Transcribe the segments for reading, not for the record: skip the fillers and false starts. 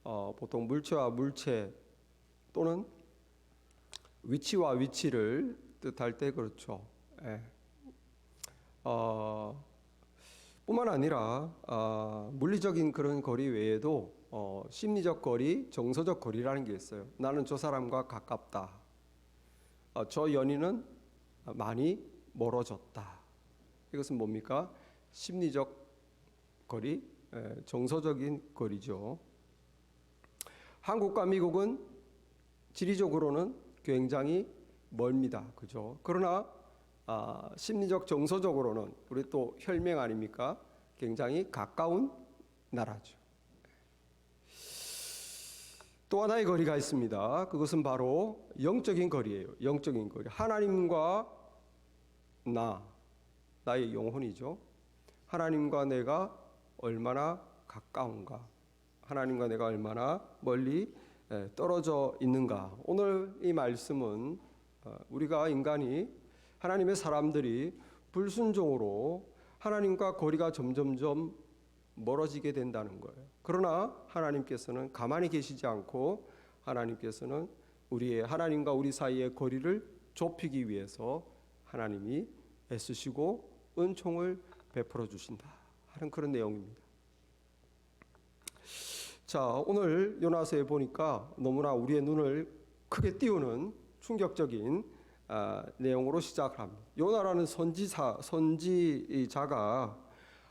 보통 물체와 물체 또는 위치와 위치를 뜻할 때 그렇죠. 예. 뿐만 아니라 물리적인 그런 거리 외에도 심리적 거리, 정서적 거리라는 게 있어요. 나는 저 사람과 가깝다. 저 연인은 많이 멀어졌다. 이것은 뭡니까? 심리적 거리, 정서적인 거리죠. 한국과 미국은 지리적으로는 굉장히 멀습니다. 그죠? 그러나 심리적 정서적으로는 우리 또 혈맹 아닙니까? 굉장히 가까운 나라죠. 또 하나의 거리가 있습니다. 그것은 바로 영적인 거리예요. 영적인 거리. 하나님과 나의 영혼이죠. 하나님과 내가 얼마나 가까운가? 하나님과 내가 얼마나 멀리 떨어져 있는가? 오늘 이 말씀은 우리가 인간이 하나님의 사람들이 불순종으로 하나님과 거리가 점점점 멀어지게 된다는 거예요. 그러나 하나님께서는 가만히 계시지 않고 하나님께서는 하나님과 우리 사이의 거리를 좁히기 위해서 하나님이 애쓰시고 은총을 베풀어 주신다 하는 그런 내용입니다. 자, 오늘 요나서에 보니까 너무나 우리의 눈을 크게 띄우는 충격적인 내용으로 시작을 합니다. 요나라는 선지자가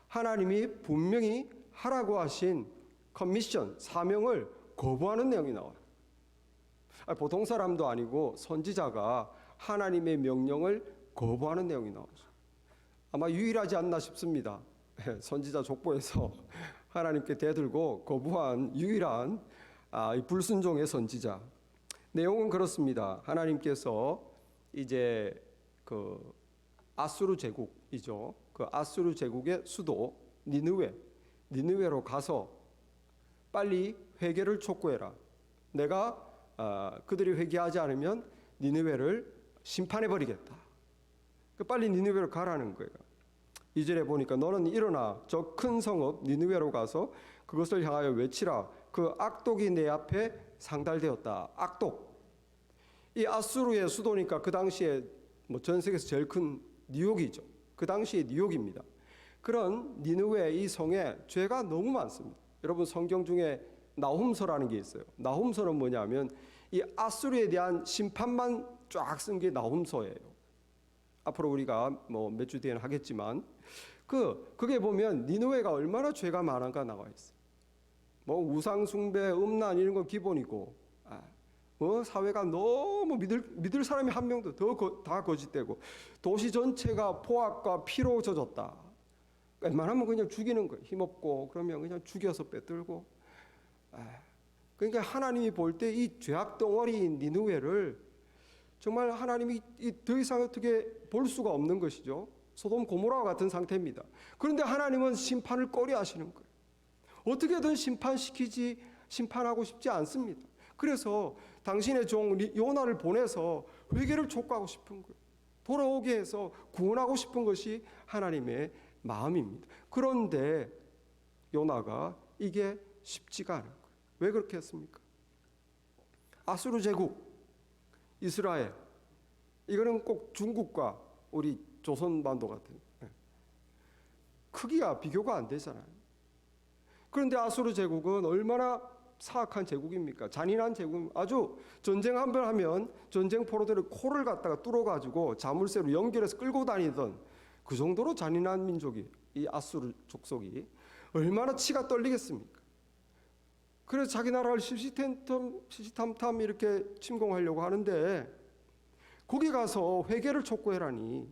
하나님이 분명히 하라고 하신 커미션, 사명을 거부하는 내용이 나와요. 보통 사람도 아니고 선지자가 하나님의 명령을 거부하는 내용이 나오죠. 아마 유일하지 않나 싶습니다. 선지자 족보에서 하나님께 대들고 거부한 유일한 불순종의 선지자. 내용은 그렇습니다. 하나님께서 이제 그 아수르 제국이죠. 그 아수르 제국의 수도 니느웨로 가서 빨리 회개를 촉구해라. 내가 그들이 회개하지 않으면 니느웨를 심판해 버리겠다. 빨리 니느웨로 가라는 거예요. 2절에 보니까 너는 일어나 저 큰 성읍 니느웨로 가서 그것을 향하여 외치라. 그 악독이 내 앞에 상달되었다. 악독. 이 아수르의 수도니까 그 당시에 전 세계에서 제일 큰 뉴욕이죠. 그 당시의 뉴욕입니다. 그런 니느웨 이 성에 죄가 너무 많습니다. 여러분 성경 중에 나훔서라는 게 있어요. 나훔서는 뭐냐면 이 아수르에 대한 심판만 쫙 쓴 게 나훔서예요. 앞으로 우리가 몇 주 뒤에는 하겠지만 그게 보면 니느웨가 얼마나 죄가 많은가 나와 있어요. 우상 숭배, 음란 이런 건 기본이고 사회가 너무 믿을 사람이 한 명도 다 거짓되고 도시 전체가 포악과 피로 젖었다. 웬만하면 그냥 죽이는 거예요. 힘없고 그러면 그냥 죽여서 빼들고. 그러니까 하나님이 볼 때 이 죄악 덩어리인 니느웨를 정말 하나님이 더 이상 어떻게 볼 수가 없는 것이죠. 소돔 고모라와 같은 상태입니다. 그런데 하나님은 심판을 꺼려하시는 거예요. 어떻게든 심판하고 싶지 않습니다. 그래서 당신의 종 요나를 보내서 회개를 촉구하고 싶은 거예요. 돌아오게 해서 구원하고 싶은 것이 하나님의 마음입니다. 그런데 요나가 이게 쉽지가 않은 거예요. 왜 그렇게 했습니까? 아수르 제국, 이스라엘, 이거는 꼭 중국과 우리 조선반도 같은 크기가 비교가 안 되잖아요. 그런데 아수르 제국은 얼마나 사악한 제국입니까? 잔인한 제국. 아주 전쟁 한 번 하면 전쟁 포로들의 코를 갖다가 뚫어가지고 자물쇠로 연결해서 끌고 다니던 그 정도로 잔인한 민족이 이 아수르 족속이 얼마나 치가 떨리겠습니까? 그래서 자기 나라를 시시탐탐 이렇게 침공하려고 하는데 거기 가서 회개를 촉구해라니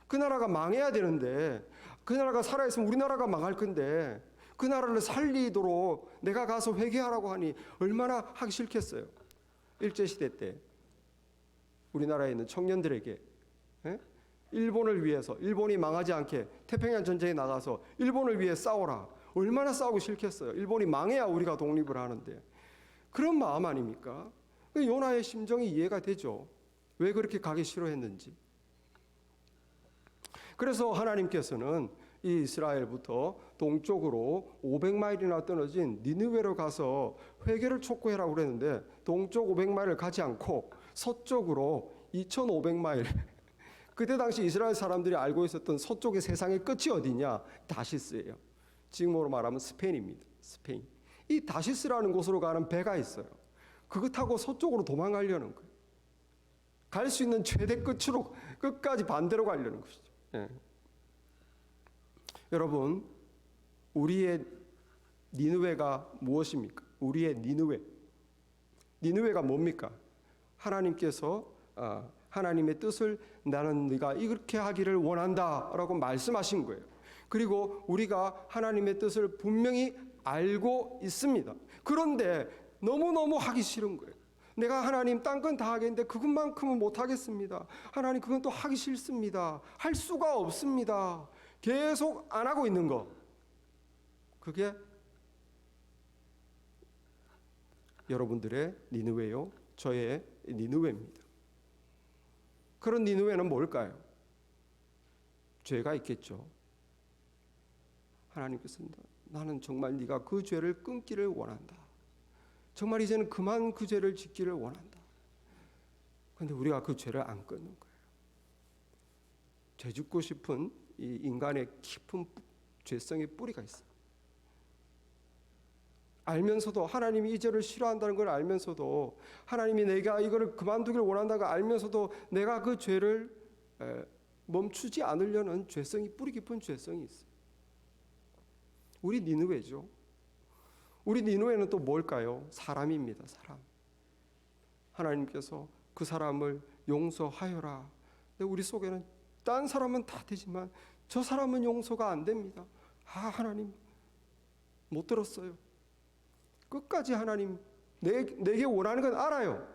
그 나라가 망해야 되는데 그 나라가 살아있으면 우리나라가 망할 건데 그 나라를 살리도록 내가 가서 회개하라고 하니 얼마나 하기 싫겠어요. 일제시대 때 우리나라에 있는 청년들에게 일본을 위해서 일본이 망하지 않게 태평양 전쟁에 나가서 일본을 위해 싸워라. 얼마나 싸우고 싫겠어요. 일본이 망해야 우리가 독립을 하는데. 그런 마음 아닙니까? 요나의 심정이 이해가 되죠. 왜 그렇게 가기 싫어했는지. 그래서 하나님께서는 이 이스라엘부터 동쪽으로 500마일이나 떨어진 니느웨로 가서 회개를 촉구해라고 그랬는데 동쪽 500마일을 가지 않고 서쪽으로 2500마일 그때 당시 이스라엘 사람들이 알고 있었던 서쪽의 세상의 끝이 어디냐? 다시스예요. 지금으로 말하면 스페인입니다. 스페인. 이 다시스라는 곳으로 가는 배가 있어요. 그거 타고 서쪽으로 도망가려는 거예요. 갈 수 있는 최대 끝으로 끝까지 반대로 가려는 것이죠. 예. 여러분, 우리의 니느웨가 무엇입니까? 우리의 니느웨. 니느웨가 뭡니까? 하나님께서 하나님의 뜻을 나는 네가 이렇게 하기를 원한다라고 말씀하신 거예요. 그리고 우리가 하나님의 뜻을 분명히 알고 있습니다. 그런데 너무너무 하기 싫은 거예요. 내가 하나님 딴 건 다 하겠는데 그것만큼은 못 하겠습니다. 하나님 그건 또 하기 싫습니다. 할 수가 없습니다. 계속 안 하고 있는 거. 그게 여러분들의 니느웨요. 저의 니느웨입니다. 그런 니느웨는 뭘까요? 죄가 있겠죠. 하나님께서 나는 정말 네가 그 죄를 끊기를 원한다. 정말 이제는 그만 그 죄를 짓기를 원한다. 그런데 우리가 그 죄를 안 끊는 거예요. 죄 짓고 싶은 이 인간의 깊은 죄성의 뿌리가 있어요. 알면서도 하나님이 이 죄를 싫어한다는 걸 알면서도 하나님이 내가 이거를 그만두길 원한다는 걸 알면서도 내가 그 죄를 멈추지 않으려는 죄성이 뿌리 깊은 죄성이 있어요. 우리 니느웨죠. 우리 니느웨는 또 뭘까요? 사람입니다. 사람. 하나님께서 그 사람을 용서하여라. 근데 우리 속에는 딴 사람은 다 되지만 저 사람은 용서가 안 됩니다. 하나님 못 들었어요. 끝까지 하나님 내게 원하는 건 알아요.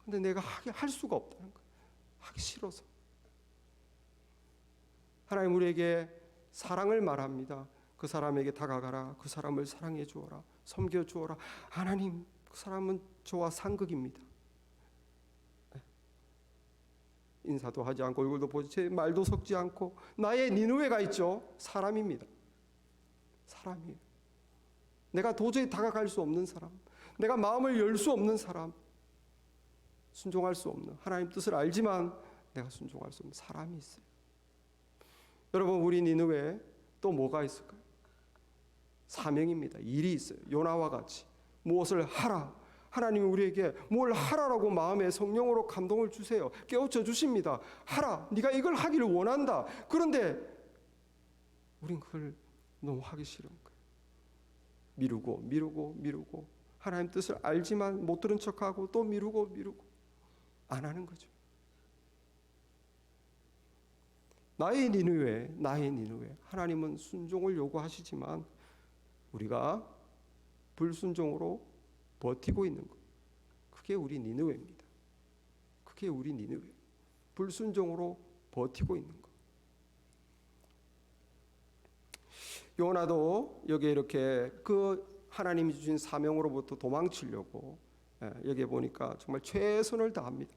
근데 내가 할 수가 없다는 거예요. 하기 싫어서. 하나님 우리에게 사랑을 말합니다. 그 사람에게 다가가라. 그 사람을 사랑해 주어라. 섬겨 주어라. 하나님 그 사람은 저와 상극입니다. 인사도 하지 않고 얼굴도 보지 제 말도 섞지 않고 나의 니느웨가 있죠. 사람입니다. 사람이에요. 내가 도저히 다가갈 수 없는 사람, 내가 마음을 열 수 없는 사람, 순종할 수 없는 하나님 뜻을 알지만 내가 순종할 수 없는 사람이 있어요. 여러분 우리 니느웨에 또 뭐가 있을까요? 사명입니다. 일이 있어요. 요나와 같이 무엇을 하라. 하나님이 우리에게 뭘 하라라고 마음에 성령으로 감동을 주세요. 깨우쳐 주십니다. 하라. 네가 이걸 하기를 원한다. 그런데 우린 그걸 너무 하기 싫은 거예요. 미루고 하나님 뜻을 알지만 못 들은 척하고 또 미루고 안 하는 거죠. 나의 니느웨 하나님은 순종을 요구하시지만 우리가 불순종으로 버티고 있는 것. 그게 우리 니느웨입니다. 그게 우리 니느웨. 불순종으로 버티고 있는 것. 요나도 여기에 이렇게 그 하나님이 주신 사명으로부터 도망치려고 여기에 보니까 정말 최선을 다합니다.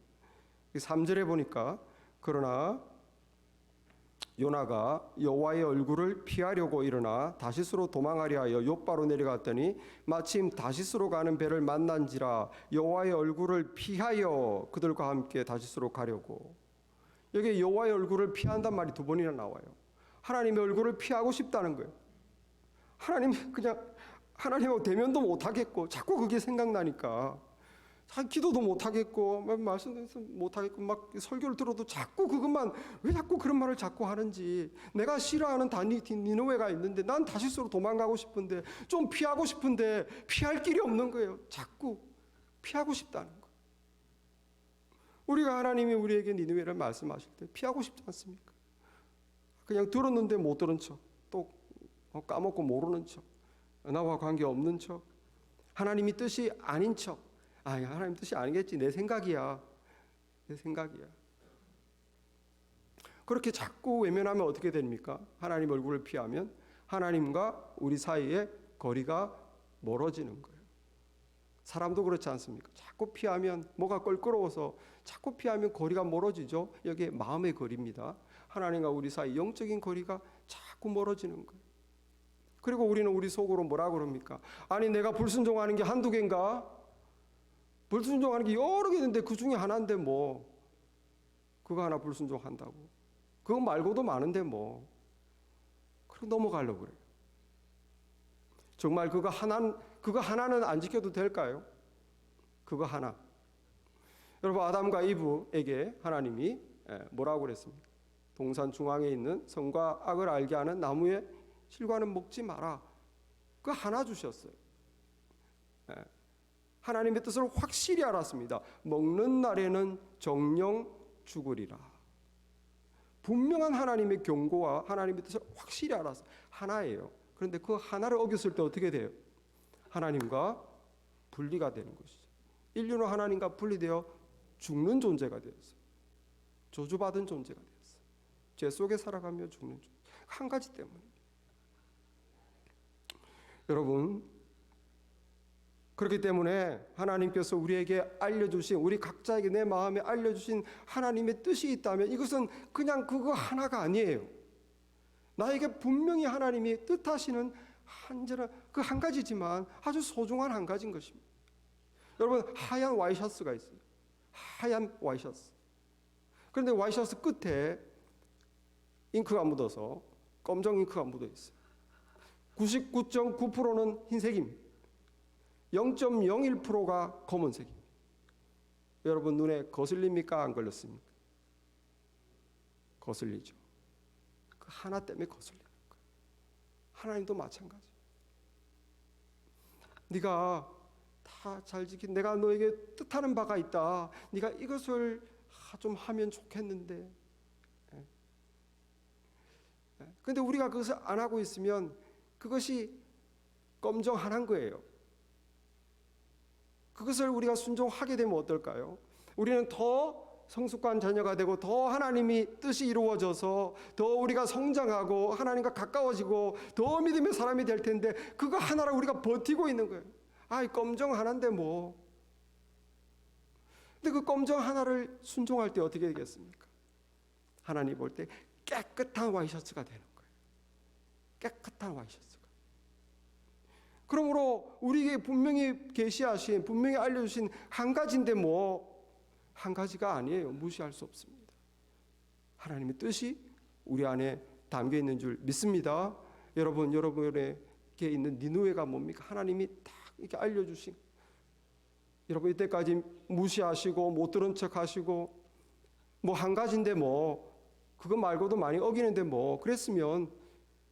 3절에 보니까 그러나 요나가 여호와의 얼굴을 피하려고 일어나 다시스로 도망하려 하여 욥바로 내려갔더니 마침 다시스로 가는 배를 만난지라 여호와의 얼굴을 피하여 그들과 함께 다시스로 가려고. 여기 여호와의 얼굴을 피한단 말이 2번이나 나와요. 하나님의 얼굴을 피하고 싶다는 거예요. 하나님 그냥 하나님하고 대면도 못하겠고 자꾸 그게 생각나니까 기도도 못하겠고 말씀도 못하겠고 막 설교를 들어도 자꾸 그것만 왜 자꾸 그런 말을 자꾸 하는지. 내가 싫어하는 니느웨가 있는데 난 다시스로 도망가고 싶은데 좀 피하고 싶은데 피할 길이 없는 거예요. 자꾸 피하고 싶다는 거. 우리가 하나님이 우리에게 니느웨를 말씀하실 때 피하고 싶지 않습니까? 그냥 들었는데 못 들은 척, 또 까먹고 모르는 척, 나와 관계없는 척, 하나님이 뜻이 아닌 척. 하나님 뜻이 아니겠지. 내 생각이야. 그렇게 자꾸 외면하면 어떻게 됩니까? 하나님 얼굴을 피하면 하나님과 우리 사이에 거리가 멀어지는 거예요. 사람도 그렇지 않습니까? 자꾸 피하면 뭐가 껄끄러워서 자꾸 피하면 거리가 멀어지죠. 여기에 마음의 거리입니다. 하나님과 우리 사이 영적인 거리가 자꾸 멀어지는 거예요. 그리고 우리는 우리 속으로 뭐라 그럽니까? 아니 내가 불순종하는 게 한두 개인가? 불순종하는 게 여러 개 있는데 그 중에 하나인데 뭐 그거 하나 불순종한다고. 그거 말고도 많은데 뭐. 그리고 넘어가려고 그래요. 정말 그거 하나는 안 지켜도 될까요? 그거 하나. 여러분 아담과 이브에게 하나님이 뭐라고 그랬습니까? 동산 중앙에 있는 선과 악을 알게 하는 나무의 실과는 먹지 마라. 그거 하나 주셨어요. 하나님의 뜻을 확실히 알았습니다. 먹는 날에는 정령 죽으리라. 분명한 하나님의 경고와 하나님의 뜻을 확실히 알았어요. 하나예요. 그런데 그 하나를 어겼을 때 어떻게 돼요? 하나님과 분리가 되는 것이죠. 인류는 하나님과 분리되어 죽는 존재가 되었어요. 저주받은 존재가 되었어요. 죄 속에 살아가며 죽는 존재. 한 가지 때문입니다. 여러분, 그렇기 때문에 하나님께서 우리에게 알려주신, 우리 각자에게 내 마음에 알려주신 하나님의 뜻이 있다면 이것은 그냥 그거 하나가 아니에요. 나에게 분명히 하나님이 뜻하시는 그 한 가지지만 아주 소중한 한 가지인 것입니다. 여러분, 하얀 와이셔츠가 있어요. 하얀 와이셔츠. 그런데 와이셔츠 끝에 잉크가 묻어서 검정 잉크가 묻어 있어요. 99.9%는 흰색입니다. 0.01%가 검은색입니다. 여러분 눈에 거슬립니까? 안 걸렸습니까? 거슬리죠. 그 하나 때문에 거슬리는 거예요. 하나님도 마찬가지. 네가 다 잘 지킨, 내가 너에게 뜻하는 바가 있다. 네가 이것을 좀 하면 좋겠는데. 그런데 우리가 그것을 안 하고 있으면 그것이 검정하는 거예요. 그것을 우리가 순종하게 되면 어떨까요? 우리는 더 성숙한 자녀가 되고 더 하나님이 뜻이 이루어져서 더 우리가 성장하고 하나님과 가까워지고 더 믿음의 사람이 될 텐데 그거 하나를 우리가 버티고 있는 거예요. 아, 검정 하나인데 뭐. 근데 그 검정 하나를 순종할 때 어떻게 되겠습니까? 하나님 볼 때 깨끗한 와이셔츠가 되는 거예요. 깨끗한 와이셔츠가. 그러므로 우리에게 분명히 계시하신, 분명히 알려주신 한 가지인데 뭐 한 가지가 아니에요. 무시할 수 없습니다. 하나님의 뜻이 우리 안에 담겨 있는 줄 믿습니다. 여러분, 여러분에게 있는 니느웨가 뭡니까? 하나님이 딱 이렇게 알려주신. 여러분 이때까지 무시하시고 못 들은 척하시고 뭐 한 가지인데 뭐 그거 말고도 많이 어기는데 뭐 그랬으면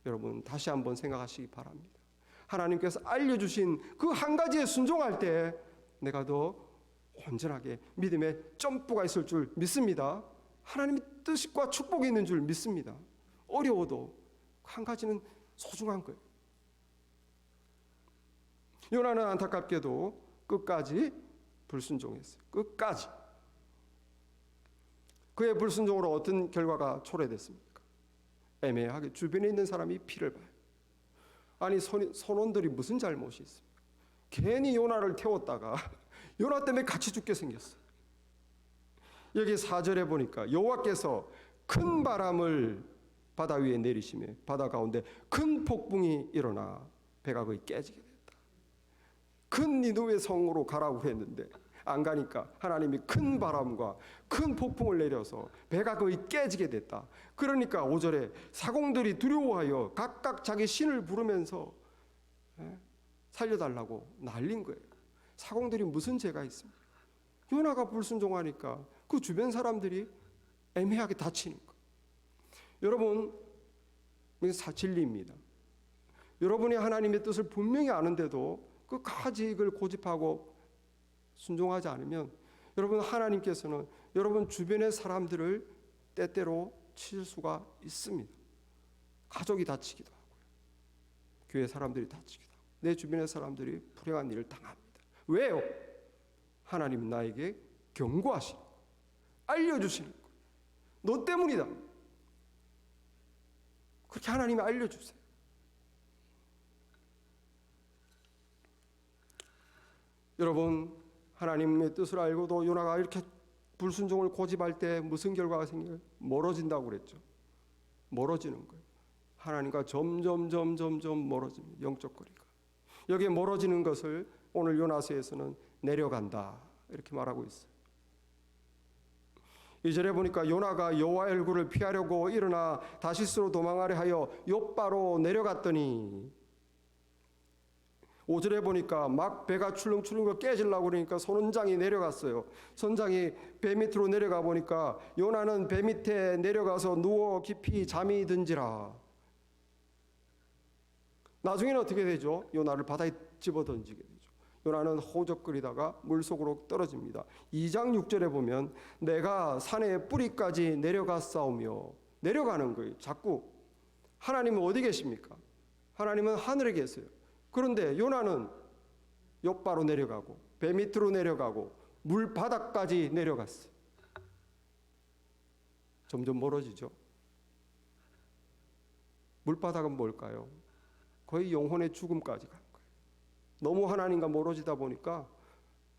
여러분 다시 한번 생각하시기 바랍니다. 하나님께서 알려주신 그 한 가지에 순종할 때 내가 더 온전하게 믿음의 점프가 있을 줄 믿습니다. 하나님의 뜻과 축복이 있는 줄 믿습니다. 어려워도 한 가지는 소중한 거예요. 요나는 안타깝게도 끝까지 불순종했어요. 끝까지. 그의 불순종으로 어떤 결과가 초래됐습니까? 애매하게 주변에 있는 사람이 피를 봐요. 아니 선원들이 무슨 잘못이 있습니까? 괜히 요나를 태웠다가 요나 때문에 같이 죽게 생겼어요. 여기 4절에 보니까 여호와께서 큰 바람을 바다 위에 내리시며 바다 가운데 큰 폭풍이 일어나 배가 거의 깨지게 됐다. 큰 니느웨 성으로 가라고 했는데 안 가니까 하나님이 큰 바람과 큰 폭풍을 내려서 배가 거의 깨지게 됐다. 그러니까 5절에 사공들이 두려워하여 각각 자기 신을 부르면서 살려달라고 난린 거예요. 사공들이 무슨 죄가 있습니까? 요나가 불순종하니까 그 주변 사람들이 애매하게 다치는 거예요. 여러분, 이게 진리입니다. 여러분이 하나님의 뜻을 분명히 아는데도 끝까지 이걸 고집하고 순종하지 않으면 여러분 하나님께서는 여러분 주변의 사람들을 때때로 치실 수가 있습니다. 가족이 다치기도 하고요. 교회 사람들이 다치기도 하고 내 주변의 사람들이 불행한 일을 당합니다. 왜요? 하나님은 나에게 경고하시는 거예요. 알려주시는 거예요. 너 때문이다. 그렇게 하나님이 알려주세요. 여러분 하나님의 뜻을 알고도 요나가 이렇게 불순종을 고집할 때 무슨 결과가 생겨요? 멀어진다고 그랬죠. 멀어지는 거예요. 하나님과 점점 멀어집니다. 영적 거리가. 여기에 멀어지는 것을 오늘 요나서에서는 내려간다 이렇게 말하고 있어요. 2절에 보니까 요나가 여호와의 얼굴을 피하려고 일어나 다시스로 도망하려 하여 욥바로 내려갔더니, 5절에 보니까 막 배가 출렁출렁 깨지려고 그러니까 선원장이 내려갔어요. 선장이 배 밑으로 내려가 보니까 요나는 배 밑에 내려가서 누워 깊이 잠이 든지라. 나중에는 어떻게 되죠? 요나를 바다에 집어던지게 되죠. 요나는 호적거리다가 물속으로 떨어집니다. 2장 6절에 보면 내가 산의 뿌리까지 내려갔사오며, 내려가는 거예요. 자꾸. 하나님은 어디 계십니까? 하나님은 하늘에 계세요. 그런데 요나는 욥바로 내려가고 배 밑으로 내려가고 물 바닥까지 내려갔어요. 점점 멀어지죠. 물바닥은 뭘까요? 거의 영혼의 죽음까지 간 거예요. 너무 하나님과 멀어지다 보니까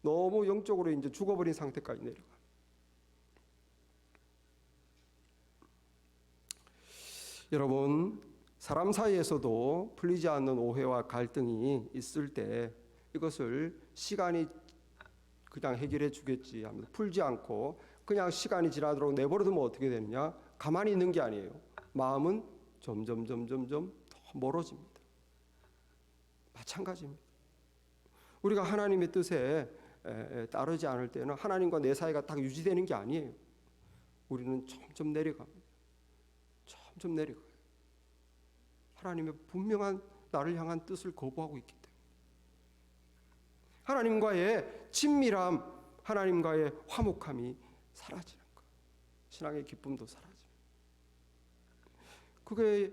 너무 영적으로 이제 죽어버린 상태까지 내려가. 여러분, 사람 사이에서도 풀리지 않는 오해와 갈등이 있을 때 이것을 시간이 그냥 해결해 주겠지 하면서 풀지 않고 그냥 시간이 지나도록 내버려두면 어떻게 되느냐? 가만히 있는 게 아니에요. 마음은 점점 더 멀어집니다. 마찬가지입니다. 우리가 하나님의 뜻에 따르지 않을 때는 하나님과 내 사이가 딱 유지되는 게 아니에요. 우리는 점점 내려갑니다. 점점 내려가요. 하나님의 분명한 나를 향한 뜻을 거부하고 있기 때문에. 하나님과의 친밀함, 하나님과의 화목함이 사라지는 거예요. 신앙의 기쁨도 사라집니다. 그게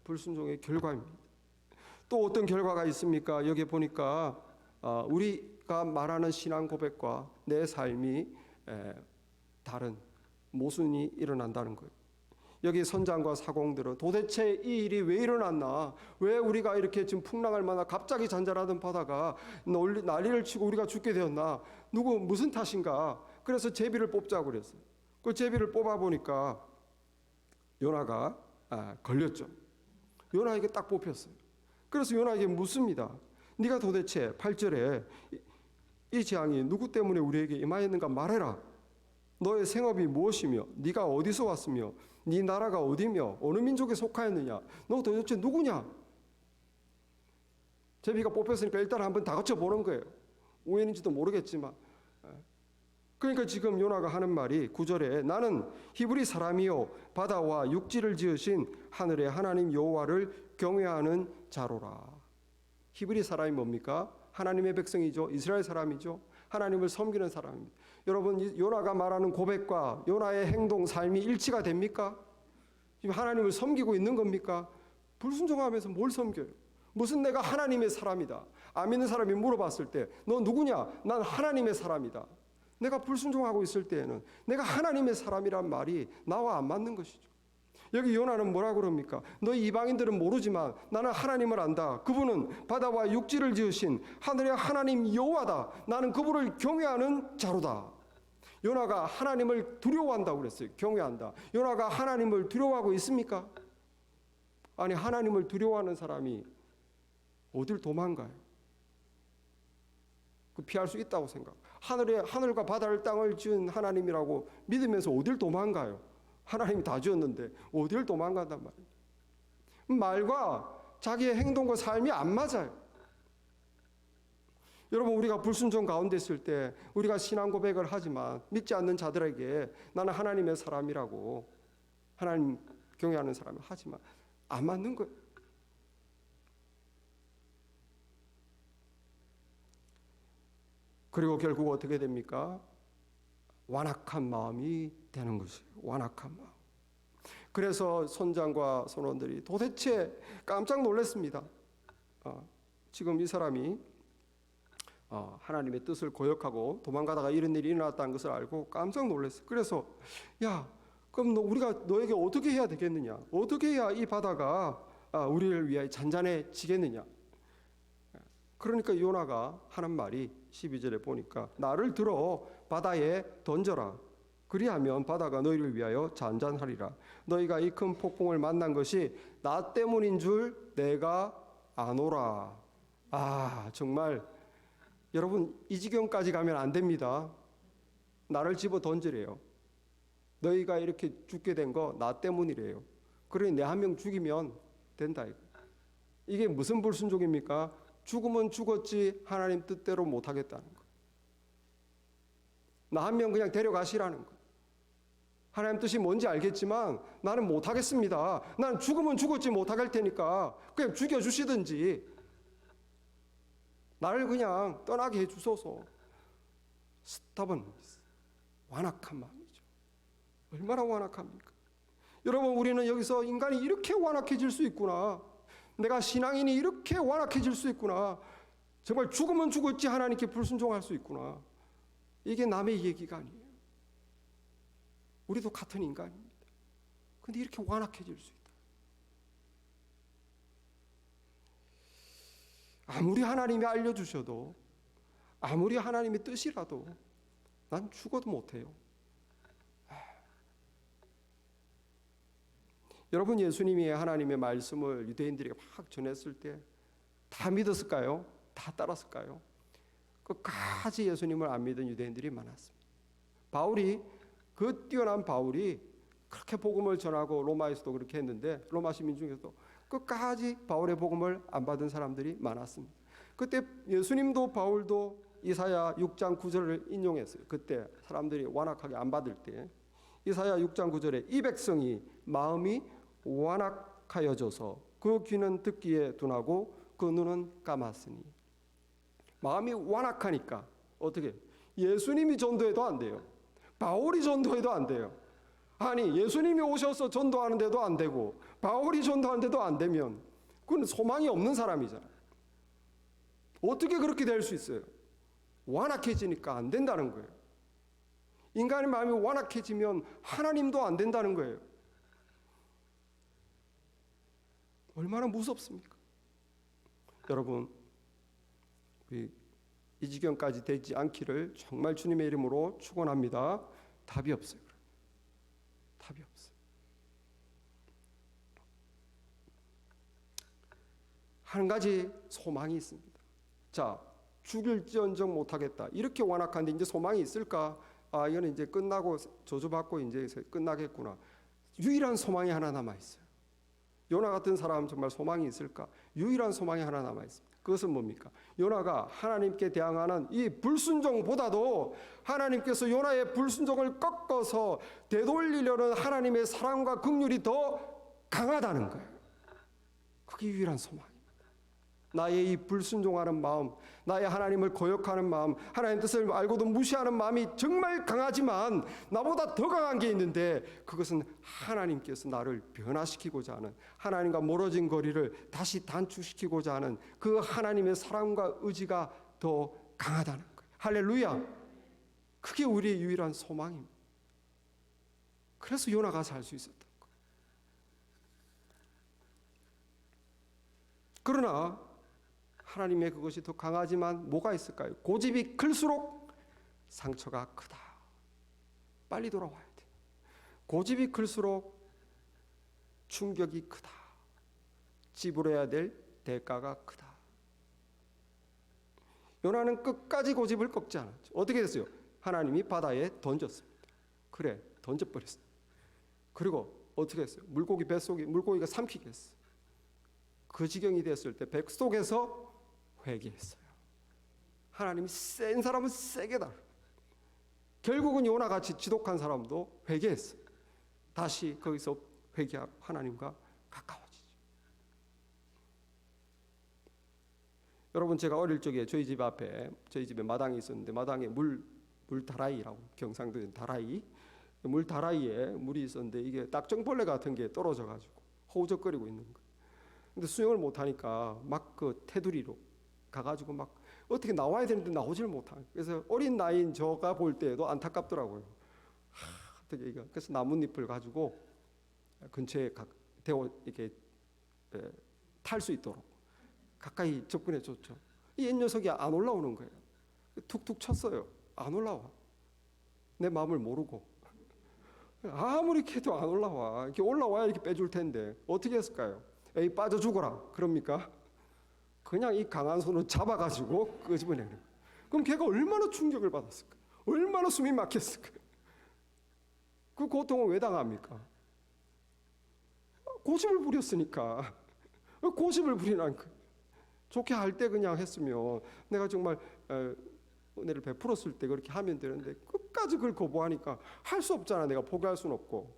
불순종의 결과입니다. 또 어떤 결과가 있습니까? 여기 보니까 우리가 말하는 신앙 고백과 내 삶이 다른 모순이 일어난다는 거예요. 여기 선장과 사공들은 도대체 이 일이 왜 일어났나? 왜 우리가 이렇게 지금 풍랑할 만한 갑자기 잔잔하던 바다가 난리를 치고 우리가 죽게 되었나? 무슨 탓인가? 그래서 제비를 뽑자고 그랬어요. 그 제비를 뽑아보니까 요나가 걸렸죠. 요나에게 딱 뽑혔어요. 그래서 요나에게 묻습니다. 네가 도대체 8절에 이 재앙이 누구 때문에 우리에게 임하였는가 말해라. 너의 생업이 무엇이며 네가 어디서 왔으며 네 나라가 어디며 어느 민족에 속하였느냐. 너 도대체 누구냐. 제비가 뽑혔으니까 일단 한번 다그쳐 보는 거예요. 우연인지도 모르겠지만. 그러니까 지금 요나가 하는 말이 9절에 나는 히브리 사람이요 바다와 육지를 지으신 하늘의 하나님 여호와를 경외하는 자로라. 히브리 사람이 뭡니까? 하나님의 백성이죠. 이스라엘 사람이죠. 하나님을 섬기는 사람입니다. 여러분, 요나가 말하는 고백과 요나의 행동, 삶이 일치가 됩니까? 지금 하나님을 섬기고 있는 겁니까? 불순종하면서 뭘 섬겨요? 무슨 내가 하나님의 사람이다. 안 믿는 사람이 물어봤을 때 너 누구냐? 난 하나님의 사람이다. 내가 불순종하고 있을 때에는 내가 하나님의 사람이란 말이 나와 안 맞는 것이죠. 여기 요나는 뭐라 그럽니까? 너희 이방인들은 모르지만 나는 하나님을 안다. 그분은 바다와 육지를 지으신 하늘의 하나님 여호와다. 나는 그분을 경외하는 자로다. 요나가 하나님을 두려워한다고 그랬어요. 경외한다. 요나가 하나님을 두려워하고 있습니까? 아니, 하나님을 두려워하는 사람이 어딜 도망가요? 그 피할 수 있다고 생각. 하늘과 바다를 땅을 지은 하나님이라고 믿으면서 어딜 도망가요? 하나님이 다 지었는데 어딜 도망간단 말이에요. 말과 자기의 행동과 삶이 안 맞아요. 여러분, 우리가 불순종 가운데 있을 때 우리가 신앙 고백을 하지만 믿지 않는 자들에게 나는 하나님의 사람이라고 하나님 경외하는 사람을 하지만 안 맞는 거예요. 그리고 결국 어떻게 됩니까? 완악한 마음이 되는 것이에요. 완악한 마음. 그래서 선장과 선원들이 도대체 깜짝 놀랐습니다. 지금 이 사람이 하나님의 뜻을 거역하고 도망가다가 이런 일이 일어났다는 것을 알고 깜짝 놀랐어요. 그래서 야, 그럼 우리가 너에게 어떻게 해야 되겠느냐? 어떻게 해야 이 바다가 우리를 위하여 잔잔해지겠느냐? 그러니까 요나가 하는 말이 12절에 보니까 나를 들어 바다에 던져라. 그리하면 바다가 너희를 위하여 잔잔하리라. 너희가 이 큰 폭풍을 만난 것이 나 때문인 줄 내가 아노라. 정말 여러분, 이 지경까지 가면 안 됩니다. 나를 집어 던지래요. 너희가 이렇게 죽게 된 거 나 때문이래요. 그러니 내 한 명 죽이면 된다. 이게 무슨 불순종입니까? 죽으면 죽었지 하나님 뜻대로 못하겠다는 거. 나 한 명 그냥 데려가시라는 거. 하나님 뜻이 뭔지 알겠지만 나는 못하겠습니다. 나는 죽으면 죽었지 못할 테니까 그냥 죽여주시든지 나를 그냥 떠나게 해주소서. stubbornness, 완악한 마음이죠. 얼마나 완악합니까? 여러분, 우리는 여기서 인간이 이렇게 완악해질 수 있구나. 내가 신앙인이 이렇게 완악해질 수 있구나. 정말 죽으면 죽었지 하나님께 불순종할 수 있구나. 이게 남의 얘기가 아니에요. 우리도 같은 인간입니다. 그런데 이렇게 완악해질 수 있다. 아무리 하나님이 알려주셔도, 아무리 하나님의 뜻이라도 난 죽어도 못해요. 여러분, 예수님이 하나님의 말씀을 유대인들에게 막 전했을 때 다 믿었을까요? 다 따랐을까요? 끝까지 예수님을 안 믿은 유대인들이 많았습니다. 그 뛰어난 바울이 그렇게 복음을 전하고 로마에서도 그렇게 했는데 로마 시민 중에서도 끝까지 바울의 복음을 안 받은 사람들이 많았습니다. 그때 예수님도 바울도 이사야 6장 9절을 인용했어요. 그때 사람들이 완악하게 안 받을 때 이사야 6장 9절에 이 백성이 마음이 완악하여져서 그 귀는 듣기에 둔하고 그 눈은 감았으니. 마음이 완악하니까 어떻게 예수님이 전도해도 안 돼요. 바울이 전도해도 안 돼요. 아니, 예수님이 오셔서 전도하는데도 안 되고 바울이 전도하는데도 안 되면 그건 소망이 없는 사람이잖아요. 어떻게 그렇게 될 수 있어요? 완악해지니까 안 된다는 거예요. 인간의 마음이 완악해지면 하나님도 안 된다는 거예요. 얼마나 무섭습니까? 여러분, 우리 이 지경까지 되지 않기를 정말 주님의 이름으로 축원합니다. 답이 없어요. 답이 없어요. 한 가지 소망이 있습니다. 자, 죽일지언정 못하겠다. 이렇게 완악한데 이제 소망이 있을까? 이거는 이제 끝나고 저주받고 이제 끝나겠구나. 유일한 소망이 하나 남아 있어요. 요나 같은 사람 정말 소망이 있을까? 유일한 소망이 하나 남아 있습니다. 그것은 뭡니까? 요나가 하나님께 대항하는 이 불순종보다도 하나님께서 요나의 불순종을 꺾어서 되돌리려는 하나님의 사랑과 긍휼이 더 강하다는 거예요. 그게 유일한 소망입니다. 나의 이 불순종하는 마음, 나의 하나님을 거역하는 마음, 하나님 뜻을 알고도 무시하는 마음이 정말 강하지만 나보다 더 강한 게 있는데 그것은 하나님께서 나를 변화시키고자 하는, 하나님과 멀어진 거리를 다시 단축시키고자 하는 그 하나님의 사랑과 의지가 더 강하다는 거예요. 할렐루야. 그게 우리의 유일한 소망입니다. 그래서 요나가 살 수 있었던 거예요. 그러나 하나님의 그것이 더 강하지만 뭐가 있을까요? 고집이 클수록 상처가 크다. 빨리 돌아와야 돼. 고집이 클수록 충격이 크다. 지불해야 될 대가가 크다. 요나는 끝까지 고집을 꺾지 않았죠. 어떻게 됐어요? 하나님이 바다에 던졌습니다. 그래, 던져버렸어요. 그리고 어떻게 했어요? 물고기가 삼키게 했어요. 그 지경이 됐을 때 뱃속에서 회개했어요. 하나님이 센 사람은 세게 다. 결국은 요나같이 지독한 사람도 회개했어요. 다시 거기서 회개하고 하나님과 가까워지죠. 여러분, 제가 어릴 적에 저희 집에 마당이 있었는데 마당에 물 다라이라고, 경상도에 다라이, 물 다라이에 물이 있었는데 이게 딱정벌레 같은 게 떨어져 가지고 허우적거리고 있는 거예요. 근데 수영을 못 하니까 막 그 테두리로 가가지고 막 어떻게 나와야 되는데 나오질 못하고, 그래서 어린 나이인 저가 볼 때에도 안타깝더라고요. 어떻게 이거? 그래서 나뭇잎을 가지고 근처에 이렇게 탈 수 있도록 가까이 접근해 줬죠. 이 녀석이 안 올라오는 거예요. 툭툭 쳤어요. 안 올라와. 내 마음을 모르고. 아무리 캐도 안 올라와. 이렇게 올라와야 이렇게 빼줄 텐데 어떻게 했을까요? 에이, 빠져 죽어라. 그럽니까? 그냥 이 강한 손으로 잡아가지고 끄집어내는 거예요. 그럼 걔가 얼마나 충격을 받았을까? 얼마나 숨이 막혔을까? 그 고통을 왜 당합니까? 고집을 부렸으니까. 고집을 부리라니까. 좋게 할 때 그냥 했으면 내가 정말 은혜를 베풀었을 때 그렇게 하면 되는데 끝까지 그걸 거부하니까 할 수 없잖아. 내가 포기할 수는 없고.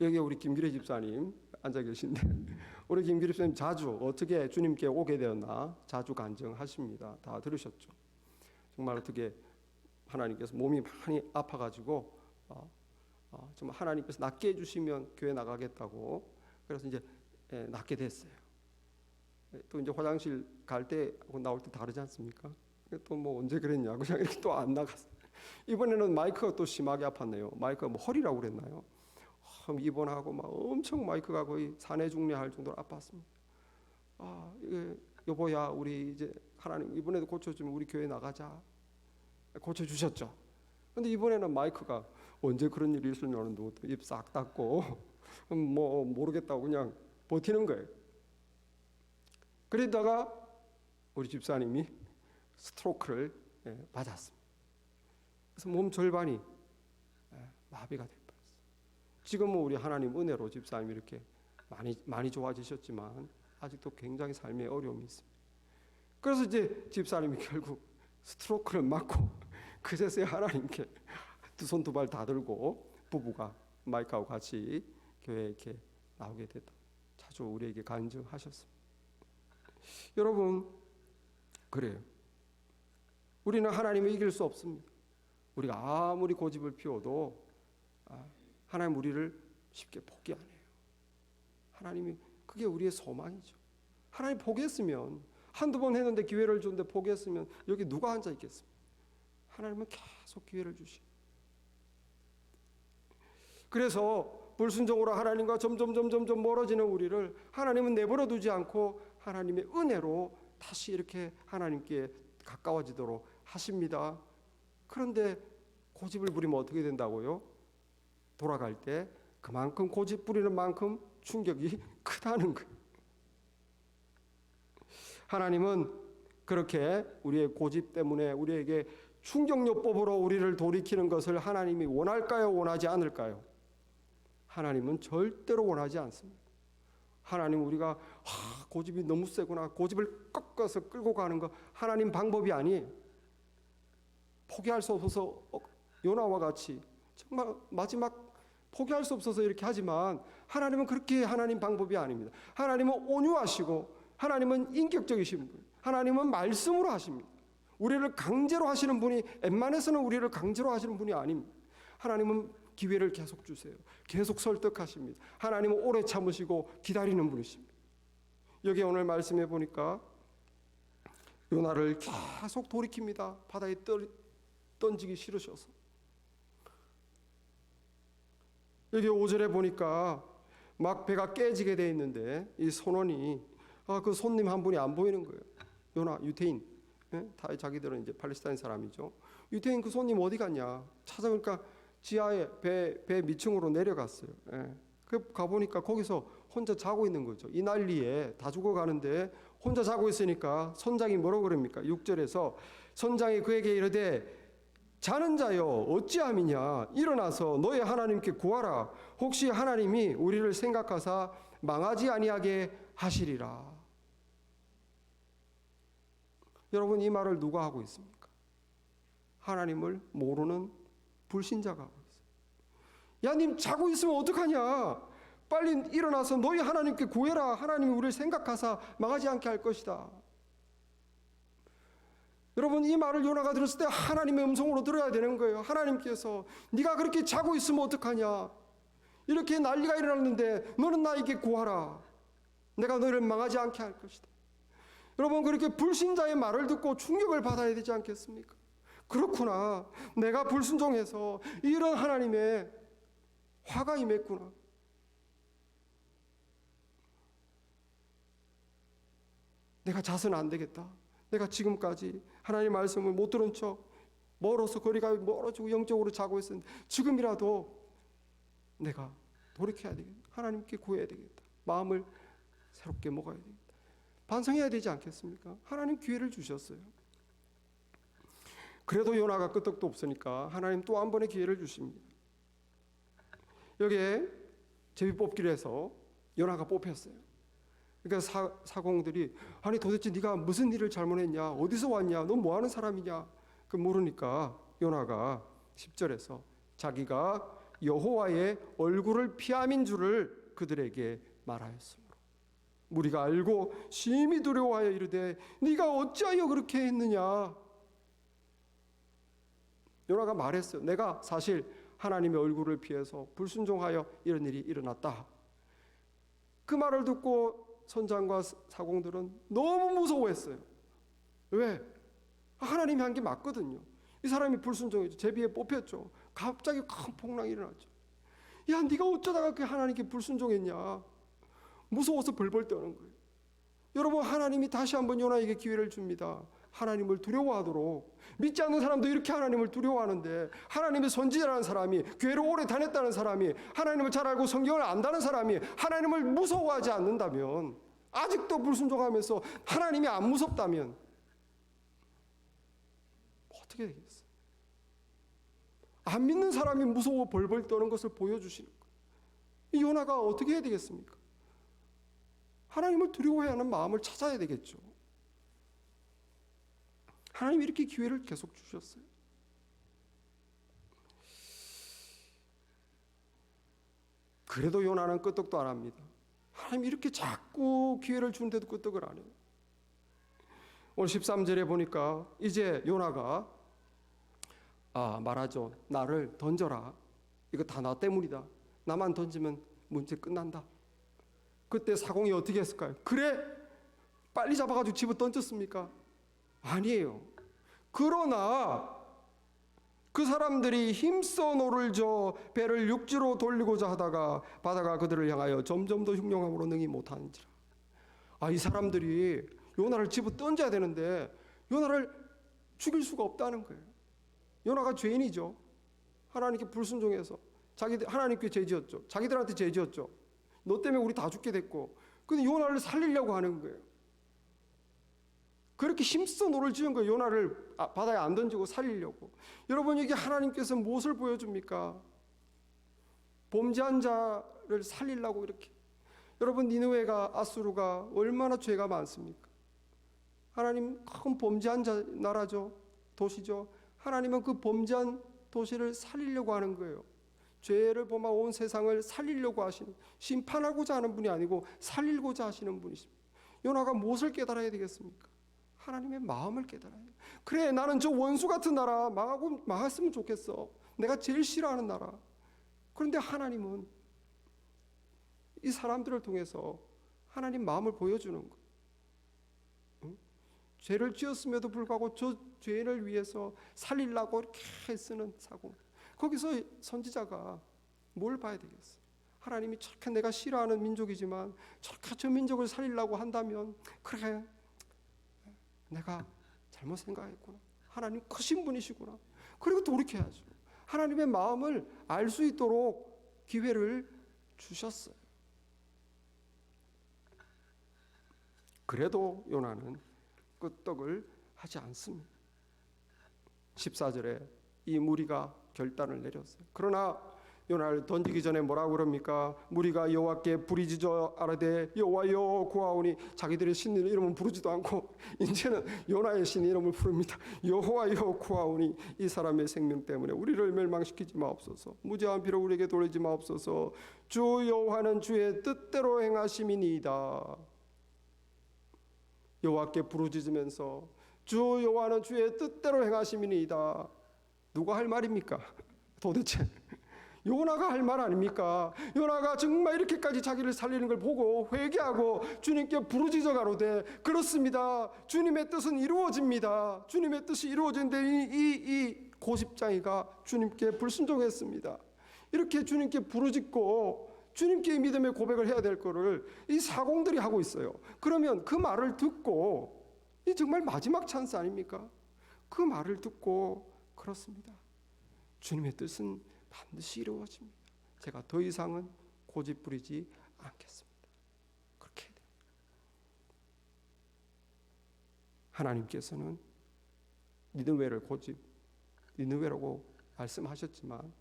여기 우리 김기래 집사님 앉아 계신데 우리 김기래 집사님 자주 어떻게 주님께 오게 되었나 자주 간증하십니다. 다 들으셨죠? 정말 어떻게 하나님께서 몸이 많이 아파가지고 정말 하나님께서 낫게 해주시면 교회 나가겠다고 그래서 이제 낫게 됐어요. 또 이제 화장실 갈 때 나올 때 다르지 않습니까? 또 뭐 언제 그랬냐 그냥 이렇게 또 안 나갔어요. 이번에는 마이크가 또 심하게 아팠네요. 마이크가 뭐 허리라고 그랬나요? 입원하고 막 엄청 마이크가 거의 산해 중례할 정도로 아팠습니다. 여보야 우리 이제 하나님 이번에도 고쳐주면 우리 교회 나가자. 고쳐주셨죠. 근데 이번에는 마이크가 언제 그런 일이 있으려는 누구도 입 싹 닫고 뭐 모르겠다고 그냥 버티는 거예요. 그러다가 우리 집사님이 스트로크를 맞았습니다. 그래서 몸 절반이 마비가 돼버렸어요. 지금은 우리 하나님 은혜로 집사님이 이렇게 많이 좋아지셨지만 아직도 굉장히 삶에 어려움이 있습니다. 그래서 이제 집사님이 결국 스트로크를 맞고 그제서야 하나님께 두 손 두 발 다 들고 부부가 마이크하고 같이 교회에 이렇게 나오게 됐다. 자주 우리에게 간증하셨습니다. 여러분 그래요. 우리는 하나님을 이길 수 없습니다. 우리가 아무리 고집을 피워도 하나님 우리를 쉽게 포기 안 해요. 하나님이 그게 우리의 소망이죠. 하나님 포기했으면 한두 번 했는데 기회를 줬는데 포기했으면 여기 누가 앉아 있겠습니까? 하나님은 계속 기회를 주시. 그래서 불순종으로 하나님과 점점 멀어지는 우리를 하나님은 내버려 두지 않고 하나님의 은혜로 다시 이렇게 하나님께 가까워지도록 하십니다. 그런데 고집을 부리면 어떻게 된다고요? 돌아갈 때 그만큼 고집 부리는 만큼 충격이 크다는 거예요. 하나님은 그렇게 우리의 고집 때문에 우리에게 충격요법으로 우리를 돌이키는 것을 하나님이 원할까요? 원하지 않을까요? 하나님은 절대로 원하지 않습니다. 하나님 우리가 고집이 너무 세구나 고집을 꺾어서 끌고 가는 거 하나님 방법이 아니에요. 포기할 수 없어서 요나와 같이 정말 마지막 포기할 수 없어서 이렇게 하지만 하나님은 그렇게 하나님 방법이 아닙니다. 하나님은 온유하시고 하나님은 인격적이신 분, 하나님은 말씀으로 하십니다. 우리를 강제로 하시는 분이 웬만해서는 우리를 강제로 하시는 분이 아닙니다. 하나님은 기회를 계속 주세요. 계속 설득하십니다. 하나님은 오래 참으시고 기다리는 분이십니다. 여기 오늘 말씀해 보니까 요나를 계속 돌이킵니다. 바다에 던지기 싫으셔서. 여기 5절에 보니까 막 배가 깨지게 돼 있는데 이 선원이 그 손님 한 분이 안 보이는 거예요. 요나 유태인. 다 자기들은 이제 팔레스타인 사람이죠. 유태인 그 손님 어디 갔냐? 찾아보니까 지하에 배 밑층으로 내려갔어요. 그 가보니까 거기서 혼자 자고 있는 거죠. 이 난리에 다 죽어가는데 혼자 자고 있으니까 선장이 뭐라고 그럽니까? 6절에서 선장이 그에게 이르되 자는 자여 어찌함이냐 일어나서 너의 하나님께 구하라. 혹시 하나님이 우리를 생각하사 망하지 아니하게 하시리라. 여러분 이 말을 누가 하고 있습니까? 하나님을 모르는 불신자가 하고 있어요. 야, 님 자고 있으면 어떡하냐? 빨리 일어나서 너희 하나님께 구해라. 하나님이 우리를 생각하사 망하지 않게 할 것이다. 여러분 이 말을 요나가 들었을 때 하나님의 음성으로 들어야 되는 거예요. 하나님께서 네가 그렇게 자고 있으면 어떡하냐? 이렇게 난리가 일어났는데 너는 나에게 구하라. 내가 너희를 망하지 않게 할 것이다. 여러분 그렇게 불신자의 말을 듣고 충격을 받아야 되지 않겠습니까? 그렇구나. 내가 불순종해서 이런 하나님의 화가 임했구나. 내가 자서는 안 되겠다. 내가 지금까지 하나님의 말씀을 못 들은 척 멀어서 거리가 멀어지고 영적으로 자고 있었는데 지금이라도 내가 돌이켜야 되겠다. 하나님께 구해야 되겠다. 마음을 새롭게 먹어야 되겠다. 반성해야 되지 않겠습니까? 하나님 기회를 주셨어요. 그래도 요나가 끄떡도 없으니까 하나님 또 한 번의 기회를 주십니다. 여기에 제비 뽑기를 해서 요나가 뽑혔어요. 그러니까 사공들이 아니 도대체 네가 무슨 일을 잘못했냐? 어디서 왔냐? 너 뭐 하는 사람이냐? 그 모르니까 요나가 10절에서 자기가 여호와의 얼굴을 피함인 줄을 그들에게 말하였으므로 무리가 알고 심히 두려워하여 이르되 네가 어찌하여 그렇게 했느냐? 요나가 말했어요. 내가 사실 하나님의 얼굴을 피해서 불순종하여 이런 일이 일어났다. 그 말을 듣고 선장과 사공들은 너무 무서워했어요. 왜? 하나님이 한 게 맞거든요. 이 사람이 불순종했죠. 제비에 뽑혔죠. 갑자기 큰 풍랑이 일어났죠. 야, 네가 어쩌다가 그 하나님께 불순종했냐? 무서워서 벌벌 떠는 거예요. 여러분, 하나님이 다시 한번 요나에게 기회를 줍니다. 하나님을 두려워하도록. 믿지 않는 사람도 이렇게 하나님을 두려워하는데 하나님의 선지자라는 사람이, 교회를 오래 다녔다는 사람이, 하나님을 잘 알고 성경을 안다는 사람이 하나님을 무서워하지 않는다면, 아직도 불순종하면서 하나님이 안 무섭다면 어떻게 되겠어요? 안 믿는 사람이 무서워 벌벌 떠는 것을 보여주시는 거예요. 이 요나가 어떻게 해야 되겠습니까? 하나님을 두려워해야 하는 마음을 찾아야 되겠죠. 하나님이 이렇게 기회를 계속 주셨어요. 그래도 요나는 끄떡도 안 합니다. 하나님이 이렇게 자꾸 기회를 주는데도 끄떡을 안 해요. 오늘 13절에 보니까 이제 요나가 말하죠. 나를 던져라. 이거 다 나 때문이다. 나만 던지면 문제 끝난다. 그때 사공이 어떻게 했을까요? 그래? 빨리 잡아가지고 집어 던졌습니까? 아니에요. 그러나 그 사람들이 힘써 노를 저 배를 육지로 돌리고자 하다가 바다가 그들을 향하여 점점 더 흉룡함으로 능히 못하는지라. 이 사람들이 요나를 집어 던져야 되는데 요나를 죽일 수가 없다는 거예요. 요나가 죄인이죠. 하나님께 불순종해서 하나님께 죄지었죠. 자기들한테 죄지었죠. 너 때문에 우리 다 죽게 됐고. 근데 요나를 살리려고 하는 거예요. 그렇게 힘써 노를 지은 거예요. 요나를 바다에 안 던지고 살리려고. 여러분, 여기 하나님께서 무엇을 보여줍니까? 범죄한 자를 살리려고 이렇게. 여러분, 니느웨가 아수르가 얼마나 죄가 많습니까? 하나님 큰 범죄한 자 나라죠. 도시죠. 하나님은 그 범죄한 도시를 살리려고 하는 거예요. 죄를 범한 온 세상을 살리려고 하시는, 심판하고자 하는 분이 아니고 살리고자 하시는 분이십니다. 요나가 무엇을 깨달아야 되겠습니까? 하나님의 마음을 깨달아야 돼요. 그래, 나는 저 원수 같은 나라 망했으면 좋겠어. 내가 제일 싫어하는 나라. 그런데 하나님은 이 사람들을 통해서 하나님 마음을 보여주는 거예요. 응? 죄를 지었음에도 불구하고 저 죄인을 위해서 살리려고 이렇게 애쓰는 사고. 거기서 선지자가 뭘 봐야 되겠어요? 하나님이 저렇게 내가 싫어하는 민족이지만 저렇게 저 민족을 살리려고 한다면 그래, 내가 잘못 생각했구나. 하나님 크신 분이시구나. 그리고 돌이켜야죠. 하나님의 마음을 알 수 있도록 기회를 주셨어요. 그래도 요나는 끄떡을 하지 않습니다. 14절에 이 무리가 결단을 내렸어요. 그러나 요나를 던지기 전에 뭐라고 그럽니까? 무리가 여호와께 부르짖어 아뢰되 여호와여 구하오니. 자기들의 신 이름은 부르지도 않고 이제는 요나의 신 이름을 부릅니다. 여호와여 구하오니 이 사람의 생명 때문에 우리를 멸망시키지 마옵소서. 무죄한 피로 우리에게 돌리지 마옵소서. 주 여호와는 주의 뜻대로 행하심이니이다. 여호와께 부르짖으면서 주 여호와는 주의 뜻대로 행하심이니이다. 누가 할 말입니까? 도대체 요나가 할 말 아닙니까? 요나가 정말 이렇게까지 자기를 살리는 걸 보고 회개하고 주님께 부르짖어 가로되 그렇습니다. 주님의 뜻은 이루어집니다. 주님의 뜻이 이루어지는데 이 고십장이가 주님께 불순종했습니다. 이렇게 주님께 부르짖고 주님께 믿음의 고백을 해야 될 거를 이 사공들이 하고 있어요. 그러면 그 말을 듣고 이 정말 마지막 찬스 아닙니까? 그 말을 듣고 그렇습니다. 주님의 뜻은 반드시 이루어집니다. 제가 더 이상은 고집 부리지 않겠습니다. 그렇게 해야 돼요. 하나님께서는 니느웨를 니느웨라고 말씀하셨지만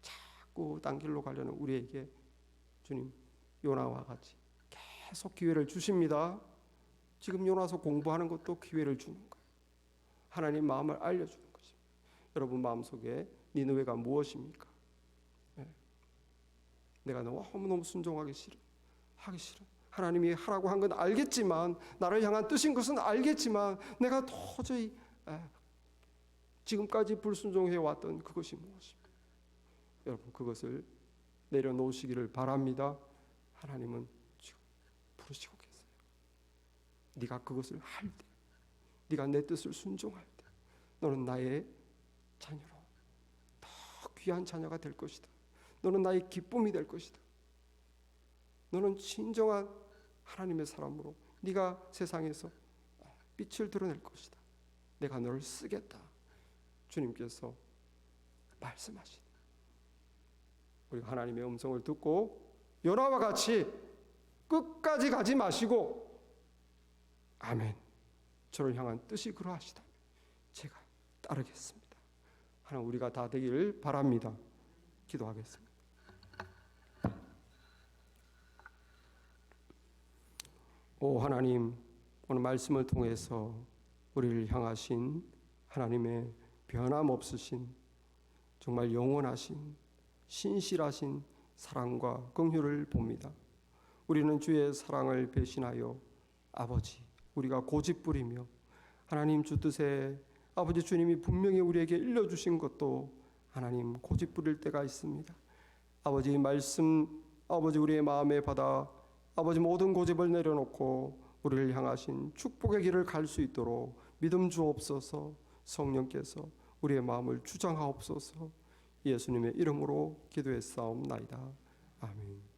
자꾸 딴 길로 가려는 우리에게 주님 요나와 같이 계속 기회를 주십니다. 지금 요나서 공부하는 것도 기회를 주는 거예요. 하나님 마음을 알려주는 것입니다. 여러분 마음속에 니느웨가 무엇입니까? 내가 너무너무 순종하기 싫은, 하기 싫은, 하나님이 하라고 한 건 알겠지만, 나를 향한 뜻인 것은 알겠지만 내가 도저히 지금까지 불순종해 왔던 그것이 무엇입니까? 여러분 그것을 내려놓으시기를 바랍니다. 하나님은 지금 부르시고 계세요. 네가 그것을 할 때, 네가 내 뜻을 순종할 때 너는 나의 자녀로 더 귀한 자녀가 될 것이다. 너는 나의 기쁨이 될 것이다. 너는 진정한 하나님의 사람으로 네가 세상에서 빛을 드러낼 것이다. 내가 너를 쓰겠다. 주님께서 말씀하시니 우리가 하나님의 음성을 듣고 요나와 같이 끝까지 가지 마시고 아멘, 저를 향한 뜻이 그러하시다면 제가 따르겠습니다. 하나님 우리가 다 되기를 바랍니다. 기도하겠습니다. 오 하나님, 오늘 말씀을 통해서 우리를 향하신 하나님의 변함없으신 정말 영원하신 신실하신 사랑과 긍휼을 봅니다. 우리는 주의 사랑을 배신하여 아버지 우리가 고집부리며 하나님 주 뜻에 아버지 주님이 분명히 우리에게 일러주신 것도 하나님 고집부릴 때가 있습니다. 아버지 말씀 아버지 우리의 마음에 받아 아버지 모든 고집을 내려놓고 우리를 향하신 축복의 길을 갈 수 있도록 믿음 주옵소서. 성령께서 우리의 마음을 주장하옵소서. 예수님의 이름으로 기도했사옵나이다. 아멘.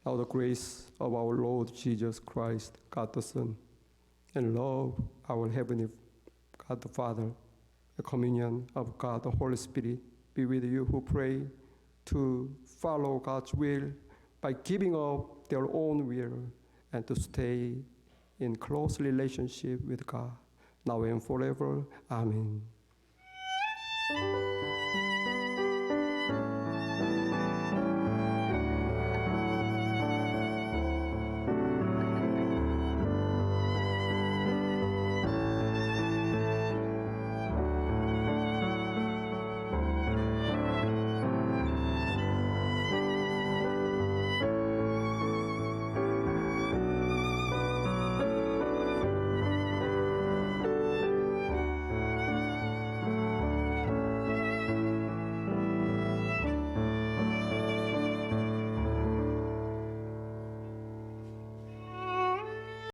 Now the grace of our Lord Jesus Christ, God the Son, and love our Heavenly God the Father, the communion of God the Holy Spirit be with you who pray to follow God's will by giving up their own will and to stay in close relationship with God, now and forever. Amen.